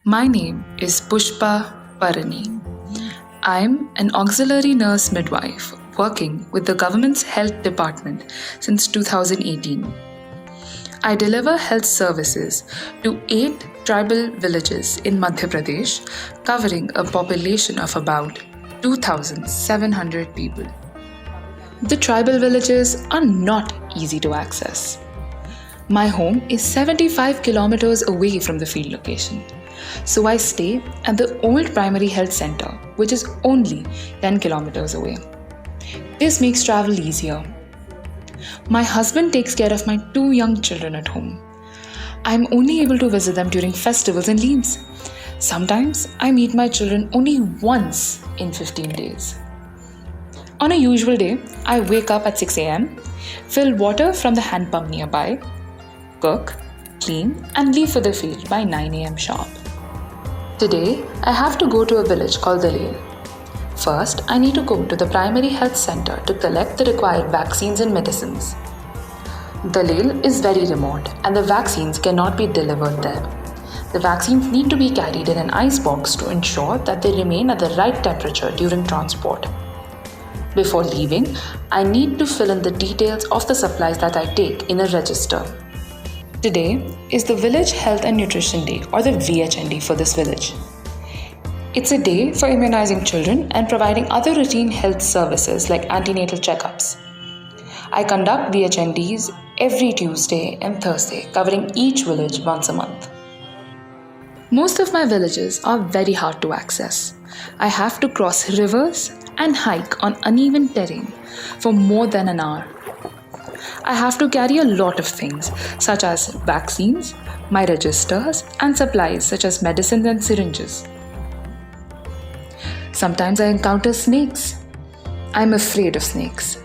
My name is Pushpa Parani. I'm an auxiliary nurse midwife working with the government's health department since 2018. I deliver health services to 8 tribal villages in Madhya Pradesh, covering a population of about 2,700 people. The tribal villages are not easy to access. My home is 75 kilometers away from the field location, so I stay at the old primary health center, which is only 10 kilometers away. This makes travel easier. My husband takes care of my 2 young children at home. I'm only able to visit them during festivals and leaves. Sometimes I meet my children only once in 15 days. On a usual day, I wake up at 6 a.m., fill water from the hand pump nearby, cook, clean, and leave for the field by 9 a.m. sharp. Today, I have to go to a village called Dalil. First, I need to go to the primary health center to collect the required vaccines and medicines. Dalil is very remote and the vaccines cannot be delivered there. The vaccines need to be carried in an ice box to ensure that they remain at the right temperature during transport. Before leaving, I need to fill in the details of the supplies that I take in a register. Today is the Village Health and Nutrition Day, or the VHND, for this village. It's a day for immunizing children and providing other routine health services like antenatal checkups. I conduct VHNDs every Tuesday and Thursday, covering each village once a month. Most of my villages are very hard to access. I have to cross rivers and hike on uneven terrain for more than an hour. I have to carry a lot of things such as vaccines, my registers, and supplies such as medicines and syringes. Sometimes I encounter snakes. I'm afraid of snakes.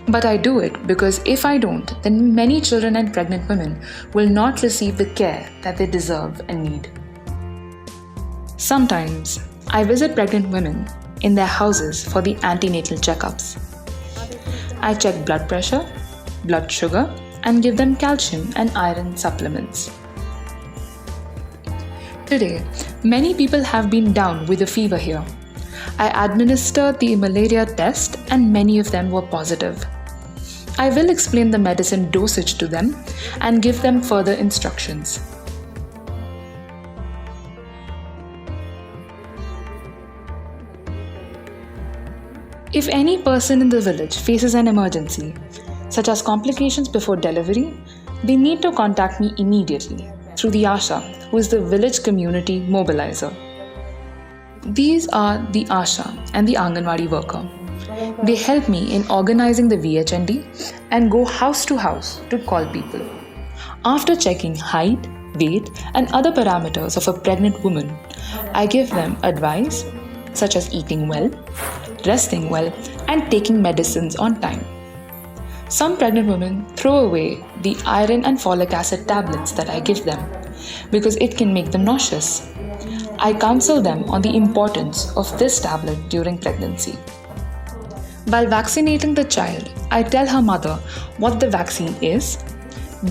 But I do it because if I don't, then many children and pregnant women will not receive the care that they deserve and need. Sometimes I visit pregnant women in their houses for the antenatal checkups. I check blood pressure, blood sugar, and give them calcium and iron supplements. Today, many people have been down with a fever here. I administered the malaria test and many of them were positive. I will explain the medicine dosage to them and give them further instructions. If any person in the village faces an emergency, such as complications before delivery, they need to contact me immediately through the ASHA, who is the village community mobilizer. These are the ASHA and the Anganwadi worker. They help me in organizing the VHND and go house to house to call people. After checking height, weight, and other parameters of a pregnant woman, I give them advice such as eating well, resting well, and taking medicines on time. Some pregnant women throw away the iron and folic acid tablets that I give them because it can make them nauseous. I counsel them on the importance of this tablet during pregnancy. While vaccinating the child, I tell her mother what the vaccine is,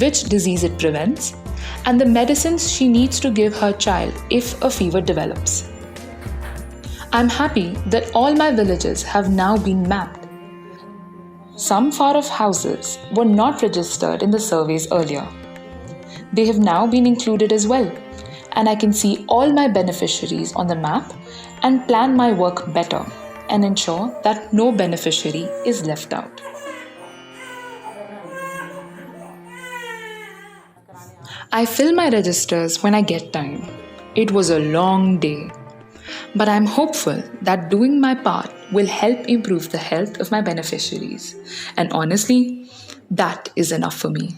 which disease it prevents, and the medicines she needs to give her child if a fever develops. I'm happy that all my villages have now been mapped. Some far-off houses were not registered in the surveys earlier. They have now been included as well, and I can see all my beneficiaries on the map and plan my work better and ensure that no beneficiary is left out. I fill my registers when I get time. It was a long day. But I'm hopeful that doing my part will help improve the health of my beneficiaries. And honestly, that is enough for me.